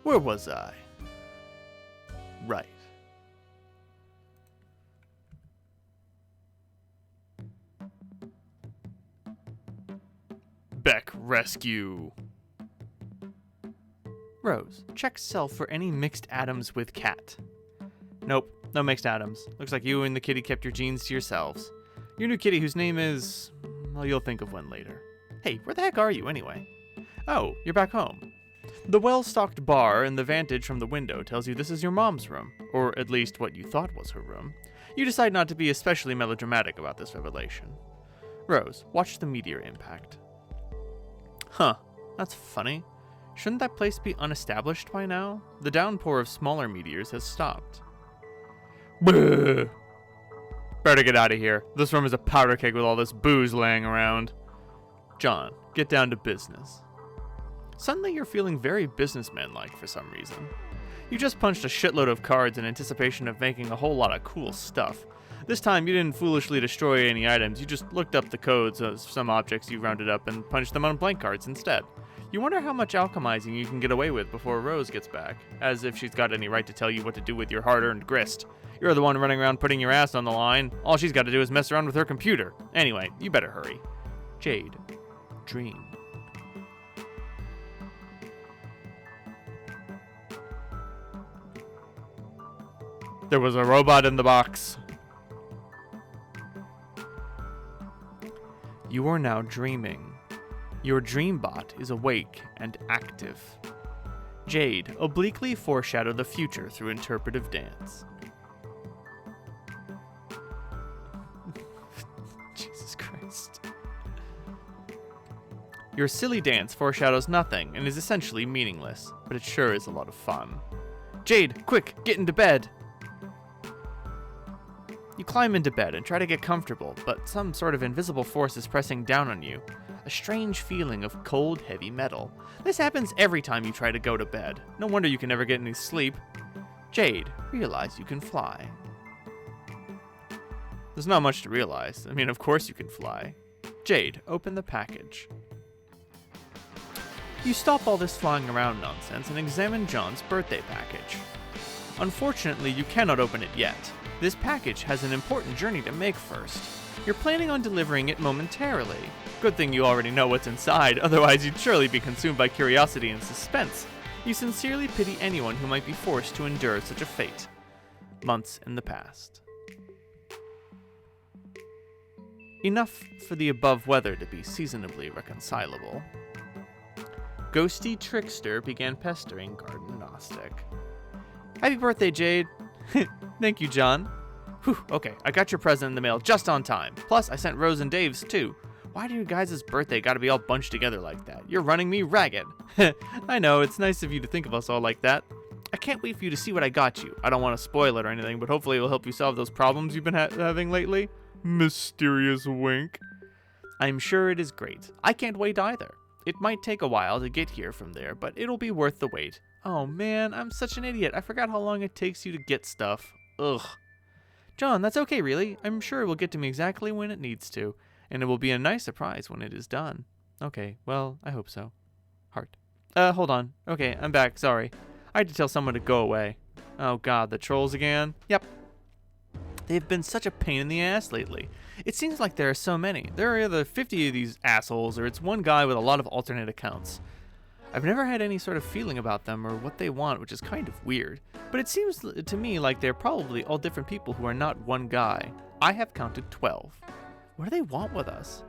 Where was I? Right. Beck rescue. Rose, check self for any mixed atoms with cat. Nope, no mixed atoms. Looks like you and the kitty kept your genes to yourselves. Your new kitty whose name is... well, you'll think of one later. Hey, where the heck are you anyway? Oh, you're back home. The well-stocked bar and the vantage from the window tells you this is your mom's room, or at least what you thought was her room. You decide not to be especially melodramatic about this revelation. Rose, watch the meteor impact. Huh, that's funny. Shouldn't that place be unestablished by now? The downpour of smaller meteors has stopped. Bleh. Better get out of here. This room is a powder keg with all this booze laying around. John, get down to business. Suddenly you're feeling very businessman-like for some reason. You just punched a shitload of cards in anticipation of making a whole lot of cool stuff. This time you didn't foolishly destroy any items, you just looked up the codes of some objects you rounded up and punched them on blank cards instead. You wonder how much alchemizing you can get away with before Rose gets back, as if she's got any right to tell you what to do with your hard-earned grist. You're the one running around putting your ass on the line. All she's got to do is mess around with her computer. Anyway, you better hurry. Jade. Dream. There was a robot in the box. You are now dreaming. Your dream bot is awake and active. Jade obliquely foreshadowed the future through interpretive dance. Jesus Christ. Your silly dance foreshadows nothing and is essentially meaningless, but it sure is a lot of fun. Jade, quick, get into bed! You climb into bed and try to get comfortable, but some sort of invisible force is pressing down on you. A strange feeling of cold, heavy metal. This happens every time you try to go to bed. No wonder you can never get any sleep. Jade, realize you can fly. There's not much to realize. I mean, of course you can fly. Jade, open the package. You stop all this flying around nonsense and examine John's birthday package. Unfortunately, you cannot open it yet. This package has an important journey to make first. You're planning on delivering it momentarily. Good thing you already know what's inside, otherwise you'd surely be consumed by curiosity and suspense. You sincerely pity anyone who might be forced to endure such a fate. Months in the past. Enough for the above weather to be seasonably reconcilable. Ghosty Trickster began pestering Garden Gnostic. Happy birthday, Jade. Thank you, John. Whew, okay, I got your present in the mail just on time. Plus, I sent Rose and Dave's too. Why do your guys' birthday gotta be all bunched together like that? You're running me ragged. I know, it's nice of you to think of us all like that. I can't wait for you to see what I got you. I don't want to spoil it or anything, but hopefully it will help you solve those problems you've been having lately. Mysterious wink. I'm sure it is great. I can't wait either. It might take a while to get here from there, but it'll be worth the wait. Oh man, I'm such an idiot. I forgot how long it takes you to get stuff. Ugh. John, that's okay, really. I'm sure it will get to me exactly when it needs to, and it will be a nice surprise when it is done. Okay, well, I hope so. Heart. Hold on. Okay, I'm back. Sorry. I had to tell someone to go away. Oh god, the trolls again? Yep. They've been such a pain in the ass lately. It seems like there are so many. There are either 50 of these assholes, or it's one guy with a lot of alternate accounts. I've never had any sort of feeling about them or what they want, which is kind of weird. But it seems to me like they're probably all different people who are not one guy. I have counted 12. What do they want with us?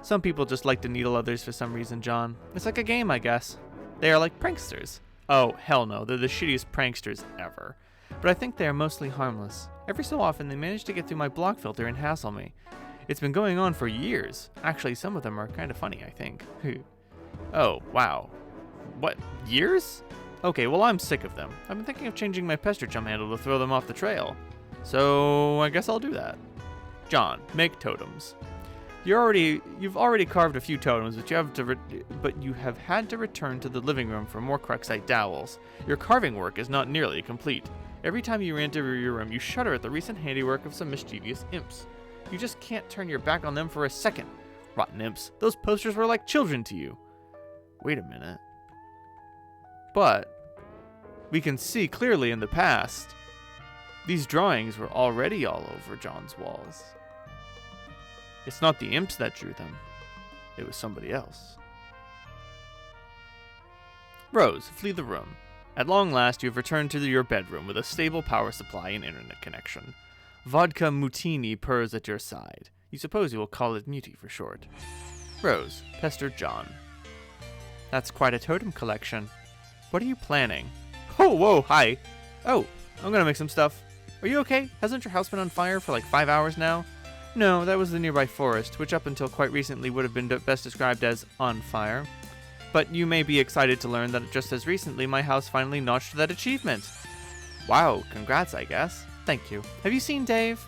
Some people just like to needle others for some reason, John. It's like a game, I guess. They are like pranksters. Oh, hell no, they're the shittiest pranksters ever. But I think they are mostly harmless. Every so often, they manage to get through my block filter and hassle me. It's been going on for years. Actually, some of them are kind of funny, I think. Oh, wow. What, years? Okay, well, I'm sick of them. I've been thinking of changing my pester jump handle to throw them off the trail. So, I guess I'll do that. John, make totems. You've already carved a few totems, but you have had to return to the living room for more Cruxite dowels. Your carving work is not nearly complete. Every time you enter your room, you shudder at the recent handiwork of some mischievous imps. You just can't turn your back on them for a second. Rotten imps, those posters were like children to you. Wait a minute. But We can see clearly in the past. These drawings were already all over John's walls. It's not the imps that drew them. It was somebody else. Rose, flee the room. At long last, you have returned to your bedroom with a stable power supply and internet connection. Vodka Mutini purrs at your side. You suppose you will call it Muti for short. Rose, pester John. That's quite a totem collection. What are you planning? Oh, whoa, hi. Oh, I'm gonna make some stuff. Are you okay? Hasn't your house been on fire for like 5 hours now? No, that was the nearby forest, which up until quite recently would have been best described as on fire. But you may be excited to learn that just as recently my house finally notched that achievement. Wow, congrats, I guess. Thank you. Have you seen Dave?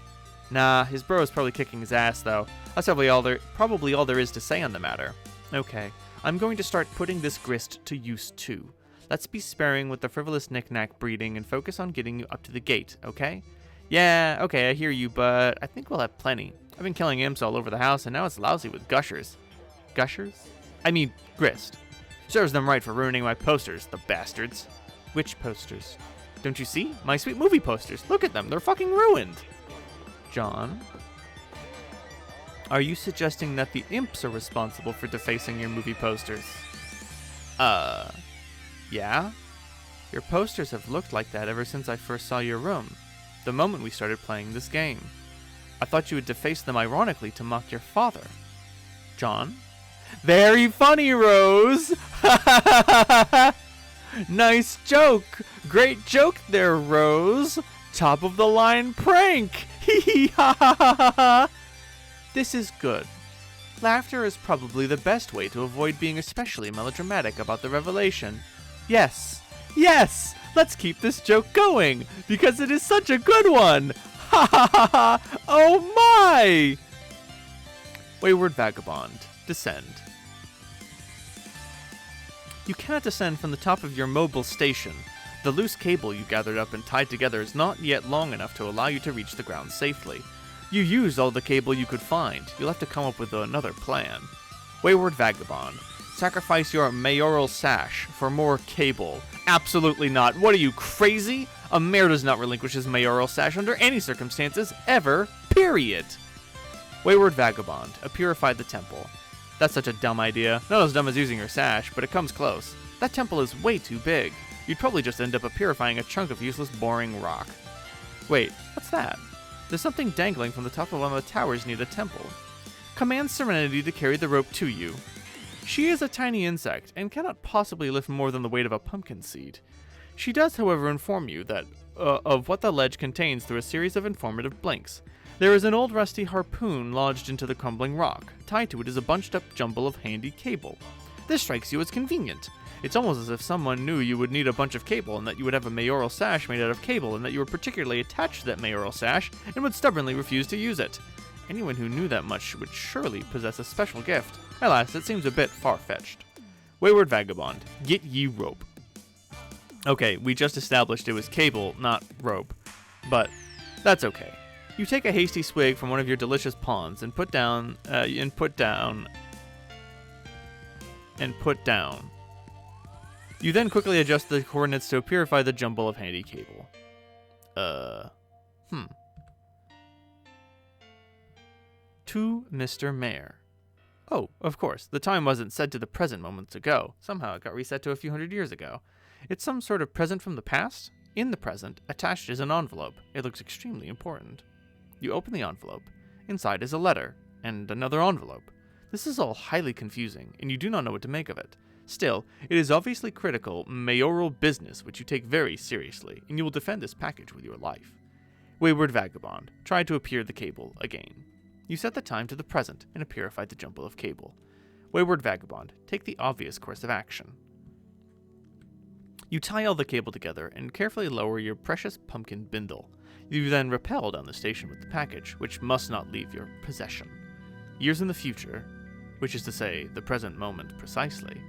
Nah, his bro is probably kicking his ass, though. That's probably all there is to say on the matter. Okay, I'm going to start putting this grist to use too. Let's be sparing with the frivolous knick-knack breeding and focus on getting you up to the gate, okay? Yeah, okay, I hear you, but I think we'll have plenty. I've been killing imps all over the house, and now it's lousy with gushers. Gushers? I mean, grist. Serves them right for ruining my posters, the bastards. Which posters? Don't you see? My sweet movie posters. Look at them, they're fucking ruined. John? Are you suggesting that the imps are responsible for defacing your movie posters? Yeah? Your posters have looked like that ever since I first saw your room, the moment we started playing this game. I thought you would deface them ironically to mock your father. John? Very funny, Rose! Nice joke! Great joke there, Rose! Top of the line prank! Hee hee ha ha ha ha ha! This is good. Laughter is probably the best way to avoid being especially melodramatic about the revelation. Yes! Yes! Let's keep this joke going, because it is such a good one! Ha ha ha ha! Oh my! Wayward Vagabond. Descend. You cannot descend from the top of your mobile station. The loose cable you gathered up and tied together is not yet long enough to allow you to reach the ground safely. You used all the cable you could find. You'll have to come up with another plan. Wayward Vagabond. Sacrifice your mayoral sash for more cable. Absolutely not. What are you, crazy? A mayor does not relinquish his mayoral sash under any circumstances, ever, period. Wayward Vagabond. Purify the temple. That's such a dumb idea. Not as dumb as using your sash, but it comes close. That temple is way too big. You'd probably just end up purifying a chunk of useless, boring rock. Wait, what's that? There's something dangling from the top of one of the towers near the temple. Command Serenity to carry the rope to you. She is a tiny insect and cannot possibly lift more than the weight of a pumpkin seed. She does, however, inform you that of what the ledge contains through a series of informative blinks. There is an old rusty harpoon lodged into the crumbling rock. Tied to it is a bunched up jumble of handy cable. This strikes you as convenient. It's almost as if someone knew you would need a bunch of cable and that you would have a mayoral sash made out of cable and that you were particularly attached to that mayoral sash and would stubbornly refuse to use it. Anyone who knew that much would surely possess a special gift. Alas, it seems a bit far-fetched. Wayward Vagabond. Get ye rope. Okay, we just established it was cable, not rope. But that's okay. You take a hasty swig from one of your delicious pawns and put down. You then quickly adjust the coordinates to purify the jumble of handy cable. To Mr. Mayor. Oh, of course, the time wasn't set to the present moments ago. Somehow it got reset to a few hundred years ago. It's some sort of present from the past? In the present, attached is an envelope. It looks extremely important. You open the envelope. Inside is a letter, and another envelope. This is all highly confusing, and you do not know what to make of it. Still, it is obviously critical mayoral business which you take very seriously, and you will defend this package with your life. Wayward Vagabond. Try to appear the cable again. You set the time to the present and purify the jumble of cable. Wayward Vagabond. Take the obvious course of action. You tie all the cable together and carefully lower your precious pumpkin bindle. You then rappel down the station with the package, which must not leave your possession. Years in the future, which is to say, the present moment precisely.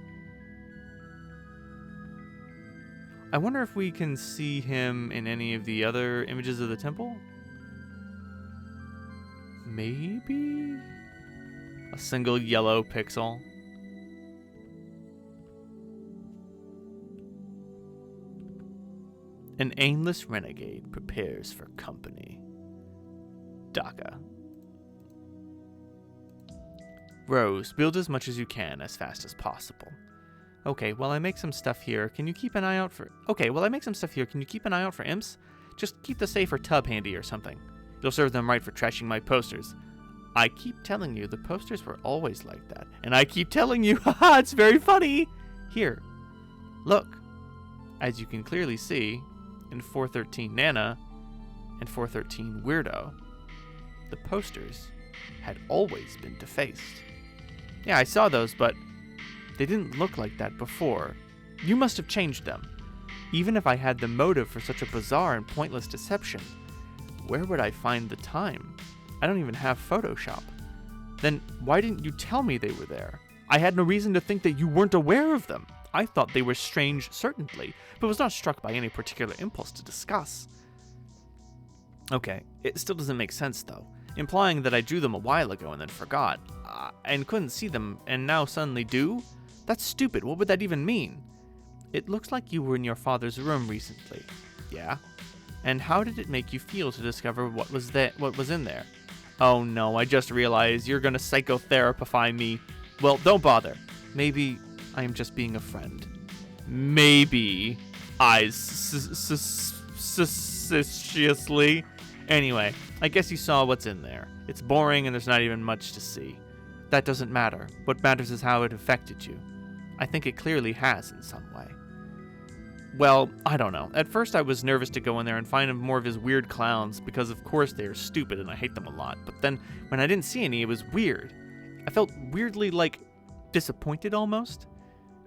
I wonder if we can see him in any of the other images of the temple? Maybe? A single yellow pixel? An aimless renegade prepares for company. Daka. Rose, build as much as you can as fast as possible. Okay, while I make some stuff here, can you keep an eye out for... imps? Just keep the safe or tub handy or something. You'll serve them right for trashing my posters. I keep telling you, the posters were always like that. And I keep telling you, haha, it's very funny! Here, look. As you can clearly see, in 413 Nana and 413 Weirdo, the posters had always been defaced. Yeah, I saw those, but they didn't look like that before. You must have changed them. Even if I had the motive for such a bizarre and pointless deception, where would I find the time? I don't even have Photoshop. Then why didn't you tell me they were there? I had no reason to think that you weren't aware of them. I thought they were strange, certainly, but was not struck by any particular impulse to discuss. Okay, it still doesn't make sense, though. Implying that I drew them a while ago and then forgot, and couldn't see them, and now suddenly do? That's stupid. What would that even mean? It looks like you were in your father's room recently. Yeah? And how did it make you feel to discover what was in there? Oh no, I just realized you're gonna psychotherapify me. Well, don't bother. Maybe I am just being a friend. Maybe. Eyes suspiciously. Anyway, I guess you saw what's in there. It's boring and there's not even much to see. That doesn't matter. What matters is how it affected you. I think it clearly has in some way. Well, I don't know. At first I was nervous to go in there and find more of his weird clowns, because of course they are stupid and I hate them a lot. But then, when I didn't see any, it was weird. I felt weirdly, disappointed almost.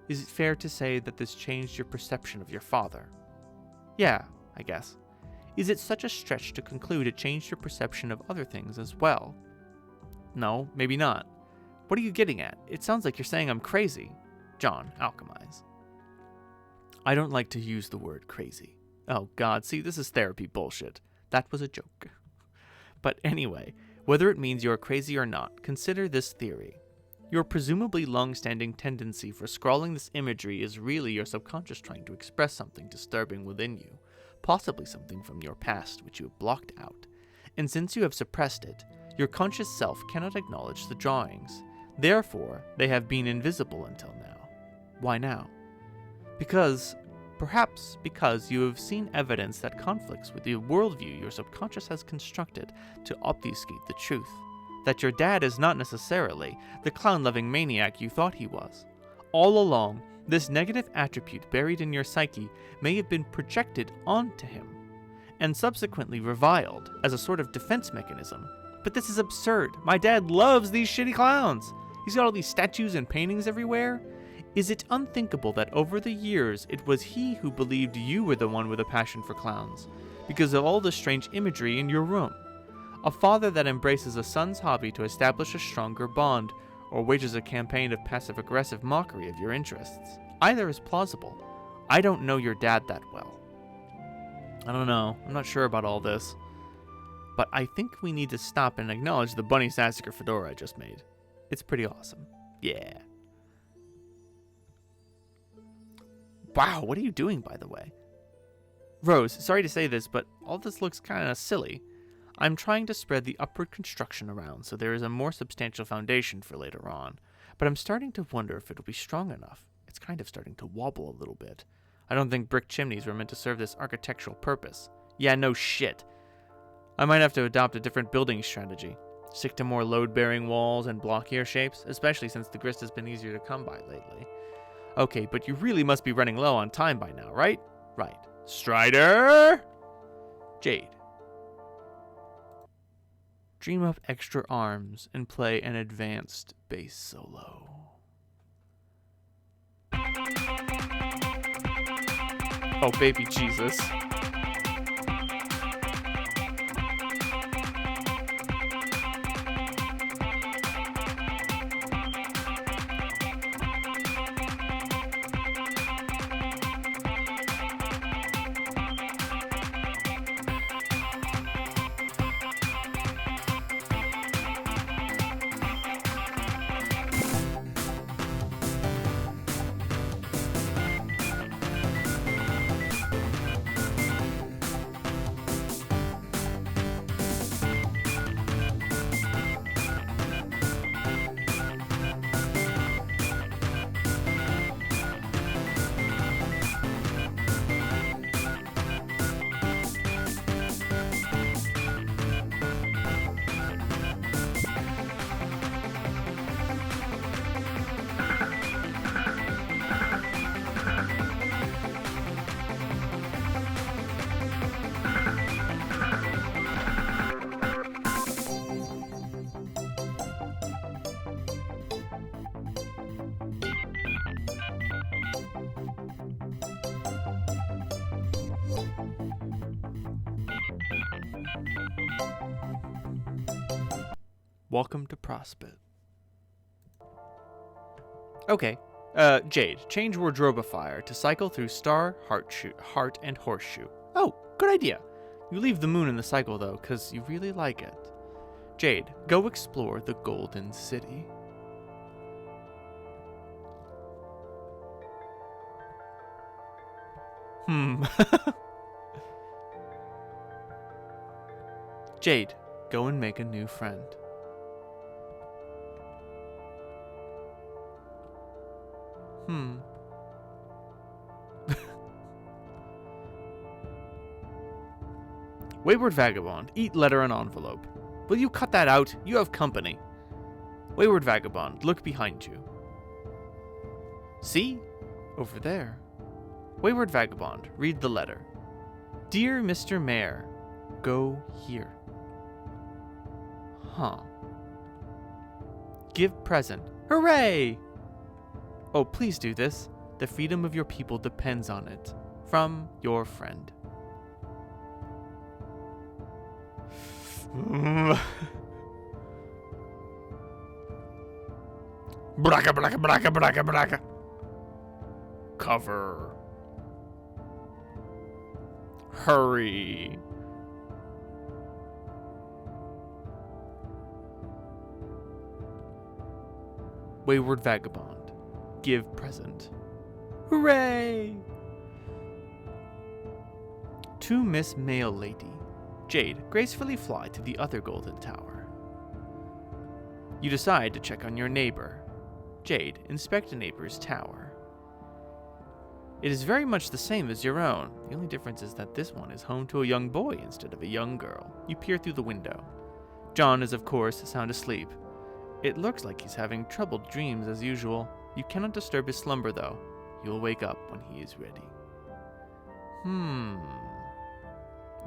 Is it fair to say that this changed your perception of your father? Yeah, I guess. Is it such a stretch to conclude it changed your perception of other things as well? No, maybe not. What are you getting at? It sounds like you're saying I'm crazy. John, alchemize. I don't like to use the word crazy. Oh god, see, this is therapy bullshit. That was a joke. But anyway, whether it means you're crazy or not, consider this theory. Your presumably long-standing tendency for scrawling this imagery is really your subconscious trying to express something disturbing within you, possibly something from your past which you have blocked out. And since you have suppressed it, your conscious self cannot acknowledge the drawings. Therefore, they have been invisible until now. Why now? Perhaps because you have seen evidence that conflicts with the worldview your subconscious has constructed to obfuscate the truth. That your dad is not necessarily the clown-loving maniac you thought he was. All along, this negative attribute buried in your psyche may have been projected onto him, and subsequently reviled as a sort of defense mechanism. But this is absurd. My dad loves these shitty clowns. He's got all these statues and paintings everywhere. Is it unthinkable that over the years it was he who believed you were the one with a passion for clowns, because of all the strange imagery in your room? A father that embraces a son's hobby to establish a stronger bond, or wages a campaign of passive-aggressive mockery of your interests. Either is plausible. I don't know your dad that well. I don't know. I'm not sure about all this. But I think we need to stop and acknowledge the bunny Sassacre fedora I just made. It's pretty awesome. Yeah. Wow, what are you doing, by the way? Rose, sorry to say this, but all this looks kind of silly. I'm trying to spread the upward construction around so there is a more substantial foundation for later on, but I'm starting to wonder if it'll be strong enough. It's kind of starting to wobble a little bit. I don't think brick chimneys were meant to serve this architectural purpose. Yeah, no shit. I might have to adopt a different building strategy. Stick to more load-bearing walls and blockier shapes, especially since the grist has been easier to come by lately. Okay, but you really must be running low on time by now, right? Right. Strider! Jade. Dream up extra arms and play an advanced bass solo. Oh, baby Jesus. Welcome to Prospect. Okay. Jade, change wardrobifier to cycle through Star, Heart, and Horseshoe. Oh, good idea. You leave the moon in the cycle, though, because you really like it. Jade, go explore the Golden City. Jade, go and make a new friend. Wayward Vagabond, eat letter and envelope. Will you cut that out? You have company. Wayward Vagabond, look behind you. See? Over there. Wayward Vagabond, read the letter. Dear Mr. Mayor, go here. Huh. Give present. Hooray! Oh, please do this. The freedom of your people depends on it. From your friend. Braka, braka, braka, braka, braka. Cover. Hurry. Wayward Vagabond. Give present. Hooray! To Miss Mail Lady. Jade, gracefully fly to the other golden tower. You decide to check on your neighbor. Jade, inspect a neighbor's tower. It is very much the same as your own. The only difference is that this one is home to a young boy instead of a young girl. You peer through the window. John is, of course, sound asleep. It looks like he's having troubled dreams as usual. You cannot disturb his slumber, though. You'll wake up when he is ready.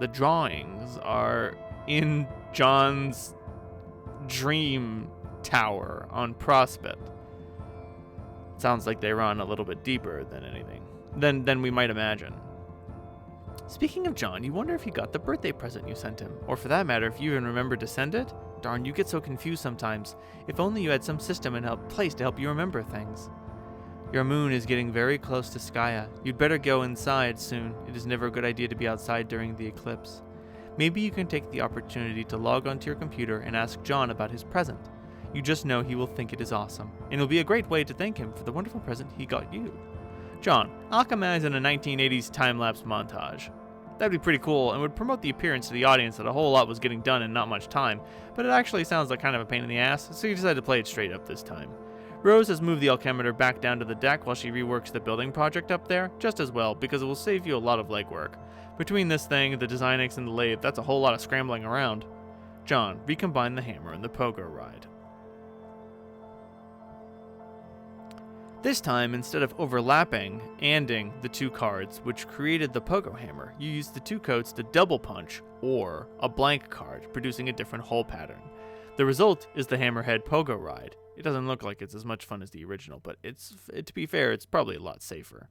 The drawings are in John's dream tower on Prospect. Sounds like they run a little bit deeper than anything. Than we might imagine. Speaking of John, you wonder if he got the birthday present you sent him. Or for that matter, if you even remembered to send it? Darn, you get so confused sometimes. If only you had some system and place to help you remember things. Your moon is getting very close to Skya. You'd better go inside soon. It is never a good idea to be outside during the eclipse. Maybe you can take the opportunity to log onto your computer and ask John about his present. You just know he will think it is awesome, and it'll be a great way to thank him for the wonderful present he got you. John, alchemize in a 1980s time-lapse montage. That'd be pretty cool and would promote the appearance to the audience that a whole lot was getting done in not much time, but it actually sounds like kind of a pain in the ass, so you decided to play it straight up this time. Rose has moved the alchemeter back down to the deck while she reworks the building project up there, just as well, because it will save you a lot of legwork. Between this thing, the Designix, and the lathe, that's a whole lot of scrambling around. John, recombine the hammer and the pogo ride. This time, instead of overlapping, anding the two cards, which created the pogo hammer, you use the two coats to double punch, or a blank card, producing a different hole pattern. The result is the hammerhead pogo ride. It doesn't look like it's as much fun as the original, but to be fair, it's probably a lot safer.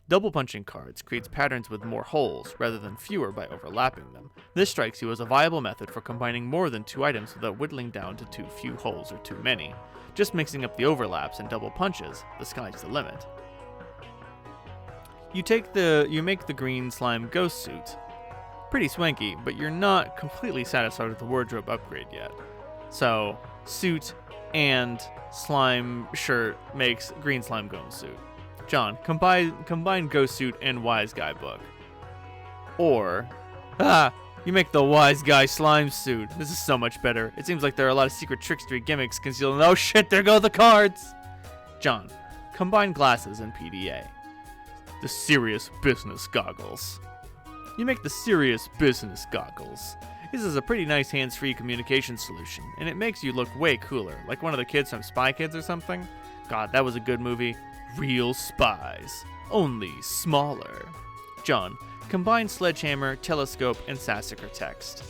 Double punching cards creates patterns with more holes, rather than fewer by overlapping them. This strikes you as a viable method for combining more than two items without whittling down to too few holes or too many. Just mixing up the overlaps and double punches, the sky's the limit. You make the green slime ghost suit. Pretty swanky, but you're not completely satisfied with the wardrobe upgrade yet. So, suit and slime shirt makes green slime ghost suit. John, combine ghost suit and wise guy book. Or, you make the wise guy slime suit. This is so much better. It seems like there are a lot of secret trickstery gimmicks concealed. Oh shit, there go the cards! John, combine glasses and PDA. The serious business goggles. You make the serious business goggles. This is a pretty nice hands-free communication solution, and it makes you look way cooler, like one of the kids from Spy Kids or something. God, that was a good movie. Real spies, only smaller. John, combine sledgehammer, telescope, and sassacre text.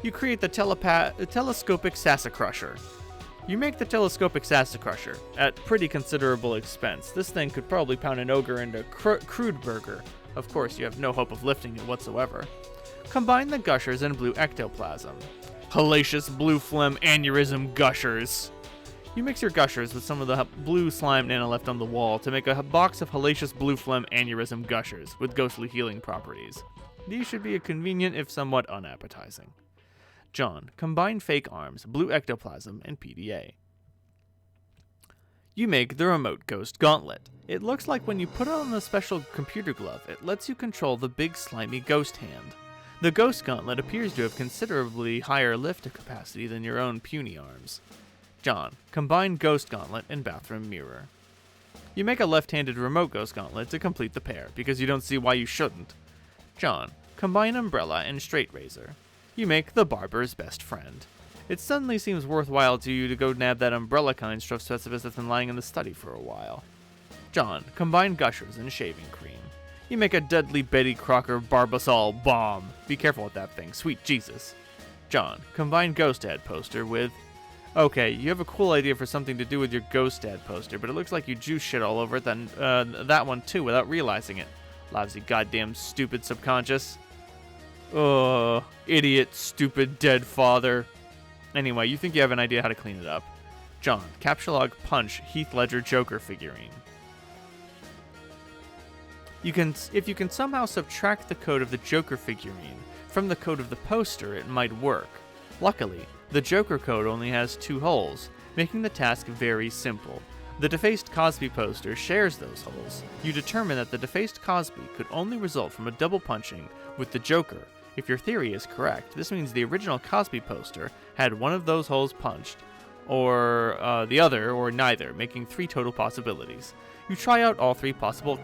You create the telescopic sassacrusher. You make the telescopic sassacrusher at pretty considerable expense. This thing could probably pound an ogre into crude burger. Of course, you have no hope of lifting it whatsoever. Combine the gushers and blue ectoplasm. Hellacious blue phlegm aneurysm gushers. You mix your gushers with some of the blue slime Nana left on the wall to make a box of hellacious blue phlegm aneurysm gushers with ghostly healing properties. These should be convenient if somewhat unappetizing. John, combine fake arms, blue ectoplasm, and PDA. You make the remote ghost gauntlet. It looks like when you put on the special computer glove, it lets you control the big slimy ghost hand. The ghost gauntlet appears to have considerably higher lift capacity than your own puny arms. John, combine ghost gauntlet and bathroom mirror. You make a left-handed remote ghost gauntlet to complete the pair, because you don't see why you shouldn't. John, combine umbrella and straight razor. You make the barber's best friend. It suddenly seems worthwhile to you to go nab that umbrella kind stuffed specimen that's been lying in the study for a while. John, combine gushers and shaving cream. You make a deadly Betty Crocker Barbasol bomb. Be careful with that thing, sweet Jesus. John, combine ghost ad poster with... Okay, you have a cool idea for something to do with your ghost ad poster, but it looks like you juice shit all over it, that one too, without realizing it. Lousy goddamn stupid subconscious. Ugh, idiot, stupid, dead father. Anyway, you think you have an idea how to clean it up. John, capture log punch Heath Ledger Joker figurine. If you can somehow subtract the code of the Joker figurine from the code of the poster, it might work. Luckily, the Joker code only has 2 holes, making the task very simple. The defaced Cosby poster shares those holes. You determine that the defaced Cosby could only result from a double punching with the Joker. If your theory is correct, this means the original Cosby poster had one of those holes punched, or the other, or neither, making 3 total possibilities. You try out all 3 possible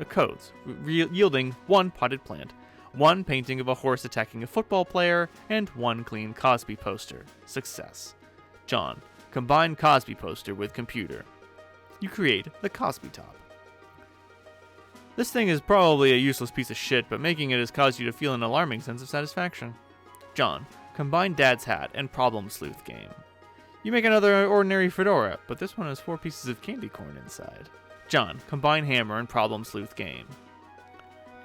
codes, yielding 1 potted plant, 1 painting of a horse attacking a football player, and 1 clean Cosby poster. Success. John, combine Cosby poster with computer. You create the Cosby top. This thing is probably a useless piece of shit, but making it has caused you to feel an alarming sense of satisfaction. John, combine Dad's hat and Problem Sleuth game. You make another ordinary fedora, but this one has 4 pieces of candy corn inside. John, combine hammer and Problem Sleuth game.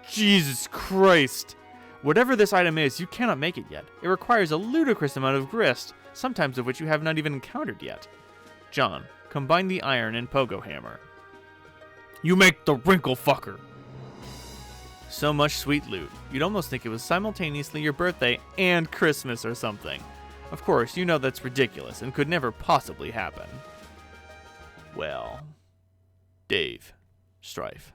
Jesus Christ! Whatever this item is, you cannot make it yet. It requires a ludicrous amount of grist, sometimes of which you have not even encountered yet. John, combine the iron and pogo hammer. You make the wrinkle fucker. So much sweet loot. You'd almost think it was simultaneously your birthday and Christmas or something. Of course, you know that's ridiculous and could never possibly happen. Well, Dave, Strife.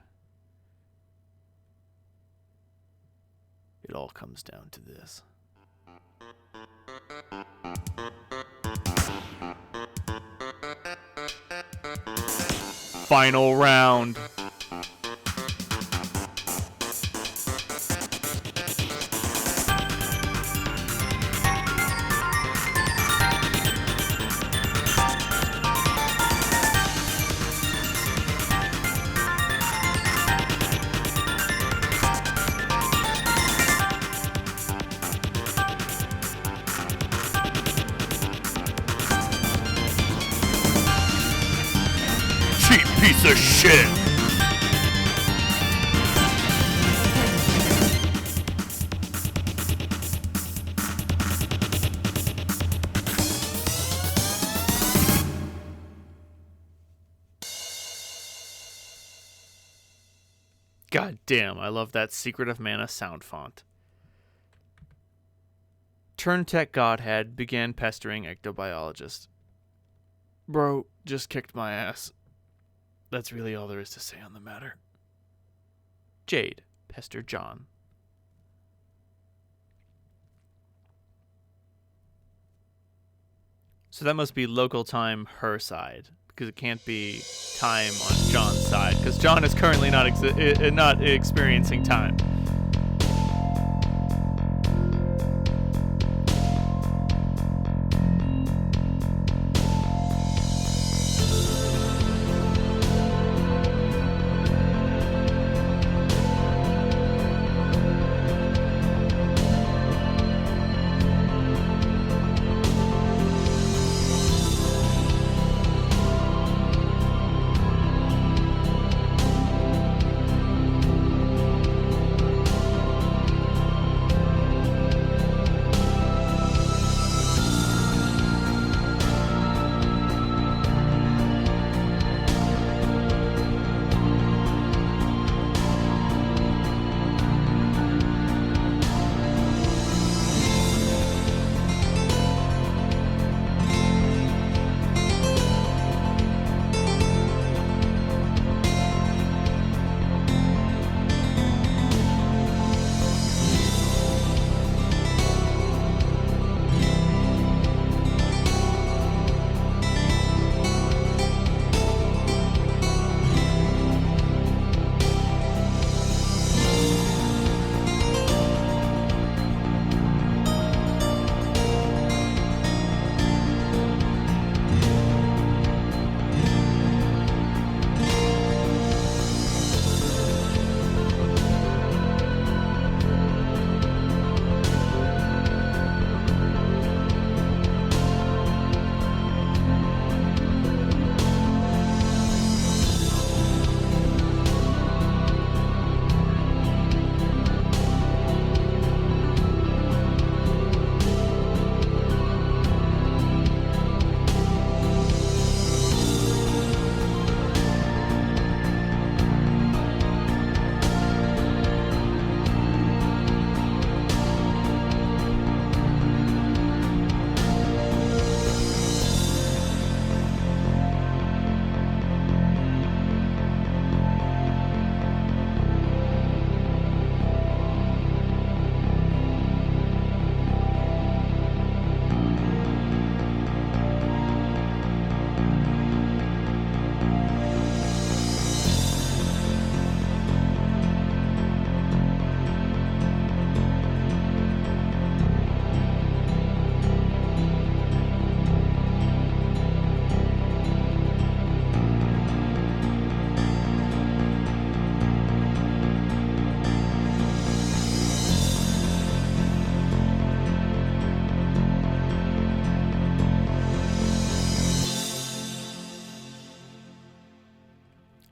It all comes down to this. Final round. Piece of shit! God damn, I love that Secret of Mana sound font. Turntech Godhead began pestering ectobiologist. Bro, just kicked my ass. That's really all there is to say on the matter. Jade, pester John. So that must be local time her side, because it can't be time on John's side, because John is currently not experiencing time.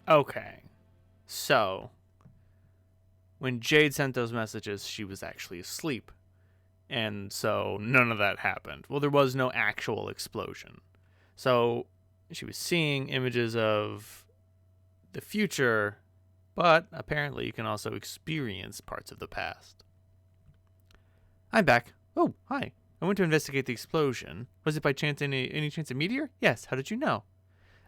Okay. So, when Jade sent those messages, she was actually asleep. And so none of that happened. Well, there was no actual explosion. So she was seeing images of the future, but apparently you can also experience parts of the past. I'm back. Oh, hi. I went to investigate the explosion. Was it by chance any chance a meteor? Yes. How did you know?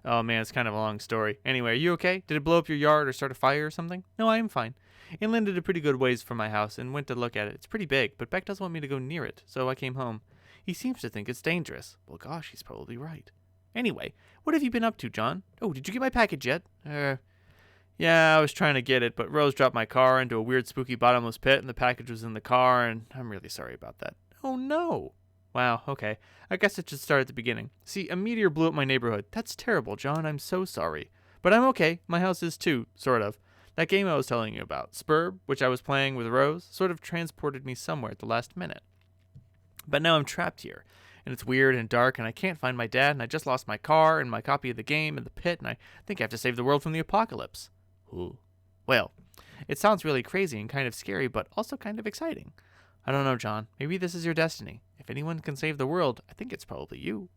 Oh man, it's kind of a long story. Anyway, are you okay? Did it blow up your yard or start a fire or something? No, I am fine. It landed a pretty good ways from my house and went to look at it. It's pretty big, but Beck doesn't want me to go near it, so I came home. He seems to think it's dangerous. Well, gosh, he's probably right. Anyway, what have you been up to, John? Oh, did you get my package yet? Yeah, I was trying to get it, but Rose dropped my car into a weird spooky bottomless pit and the package was in the car, and I'm really sorry about that. Oh, no. Wow, okay. I guess it should start at the beginning. See, a meteor blew up my neighborhood. That's terrible, John. I'm so sorry. But I'm okay. My house is too, sort of. That game I was telling you about, Spurb, which I was playing with Rose, sort of transported me somewhere at the last minute. But now I'm trapped here, and it's weird and dark, and I can't find my dad, and I just lost my car and my copy of the game in the pit, and I think I have to save the world from the apocalypse. Ooh. Well, it sounds really crazy and kind of scary, but also kind of exciting. I don't know, John. Maybe this is your destiny. If anyone can save the world, I think it's probably you.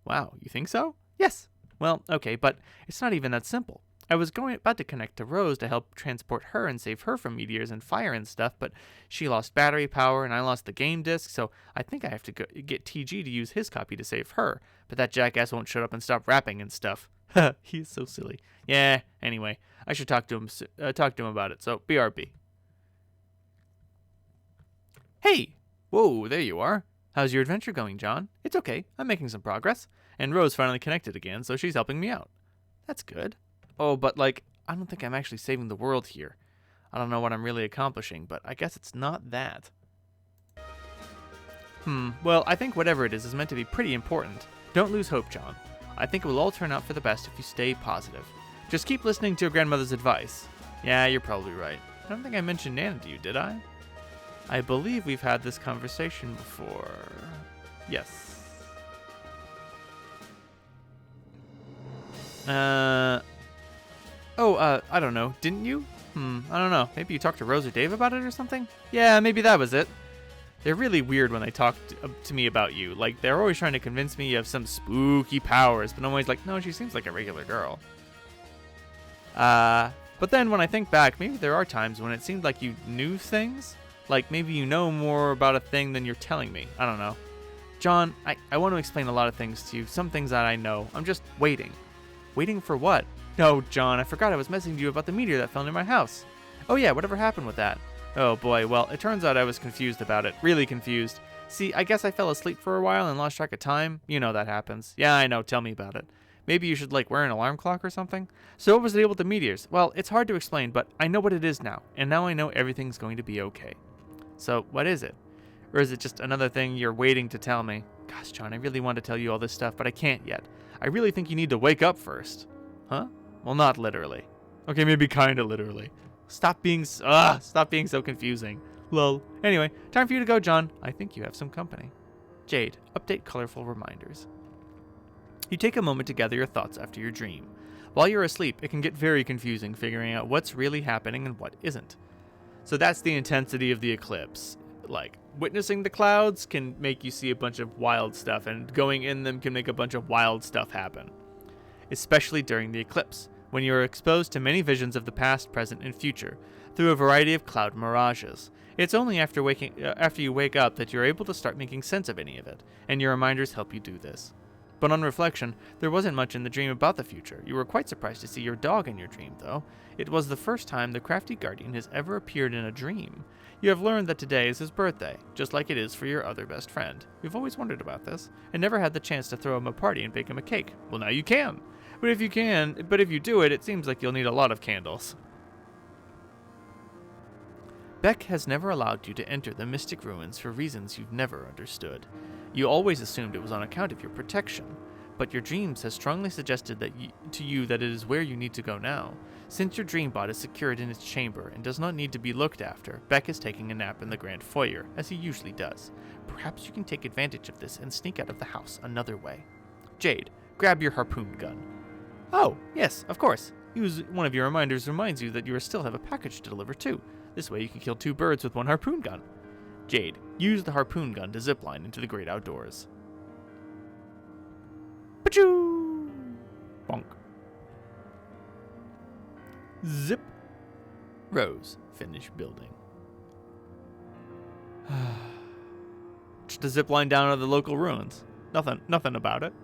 Wow, you think so? Yes. Well, okay, but it's not even that simple. I was about to connect to Rose to help transport her and save her from meteors and fire and stuff, but she lost battery power and I lost the game disc, so I think I have to get TG to use his copy to save her. But that jackass won't shut up and stop rapping and stuff. He is so silly. Yeah, anyway, I should talk to him about it, so BRB. Hey! Whoa, there you are. How's your adventure going, John? It's okay. I'm making some progress. And Rose finally connected again, so she's helping me out. That's good. Oh, but I don't think I'm actually saving the world here. I don't know what I'm really accomplishing, but I guess it's not that. Well, I think whatever it is meant to be pretty important. Don't lose hope, John. I think it will all turn out for the best if you stay positive. Just keep listening to your grandmother's advice. Yeah, you're probably right. I don't think I mentioned Nana to you, did I? I believe we've had this conversation before. Yes. I don't know. Didn't you? I don't know. Maybe you talked to Rose or Dave about it or something? Yeah, maybe that was it. They're really weird when they talk to me about you. Like, they're always trying to convince me you have some spooky powers, but I'm always like, no, she seems like a regular girl. But then when I think back, maybe there are times when it seemed like you knew things. Like, maybe you know more about a thing than you're telling me. I don't know. John, I want to explain a lot of things to you. Some things that I know. I'm just waiting. Waiting for what? No, John, I forgot I was messaging you about the meteor that fell near my house. Oh yeah, whatever happened with that? Oh boy, well, it turns out I was confused about it. Really confused. See, I guess I fell asleep for a while and lost track of time. You know that happens. Yeah, I know. Tell me about it. Maybe you should, wear an alarm clock or something? So what was the deal with the meteors? Well, it's hard to explain, but I know what it is now. And now I know everything's going to be okay. So, what is it? Or is it just another thing you're waiting to tell me? Gosh, John, I really want to tell you all this stuff, but I can't yet. I really think you need to wake up first. Huh? Well, not literally. Okay, maybe kinda literally. Stop being so confusing. Lol. Anyway, time for you to go, John. I think you have some company. Jade, update colorful reminders. You take a moment to gather your thoughts after your dream. While you're asleep, it can get very confusing figuring out what's really happening and what isn't. So that's the intensity of the eclipse. Witnessing the clouds can make you see a bunch of wild stuff, and going in them can make a bunch of wild stuff happen. Especially during the eclipse, when you are exposed to many visions of the past, present, and future, through a variety of cloud mirages. It's only after you wake up that you're able to start making sense of any of it, and your reminders help you do this. But on reflection, there wasn't much in the dream about the future. You were quite surprised to see your dog in your dream, though. It was the first time the crafty guardian has ever appeared in a dream. You have learned that today is his birthday, just like it is for your other best friend. You've always wondered about this, and never had the chance to throw him a party and bake him a cake. Well, now you can. But if you do it, it seems like you'll need a lot of candles. Beck has never allowed you to enter the mystic ruins for reasons you've never understood. You always assumed it was on account of your protection, but your dreams has strongly suggested to you that it is where you need to go now. Since your dream bot is secured in its chamber and does not need to be looked after, Beck is taking a nap in the grand foyer, as he usually does. Perhaps you can take advantage of this and sneak out of the house another way. Jade, grab your harpoon gun. Oh, yes, of course. Use one of your reminders reminds you that you still have a package to deliver too. This way you can kill 2 birds with 1 harpoon gun. Jade, use the harpoon gun to zipline into the great outdoors. Pachoo! Bonk. Zip. Rose, finish building. Just a zip line down to the local ruins. Nothing about it.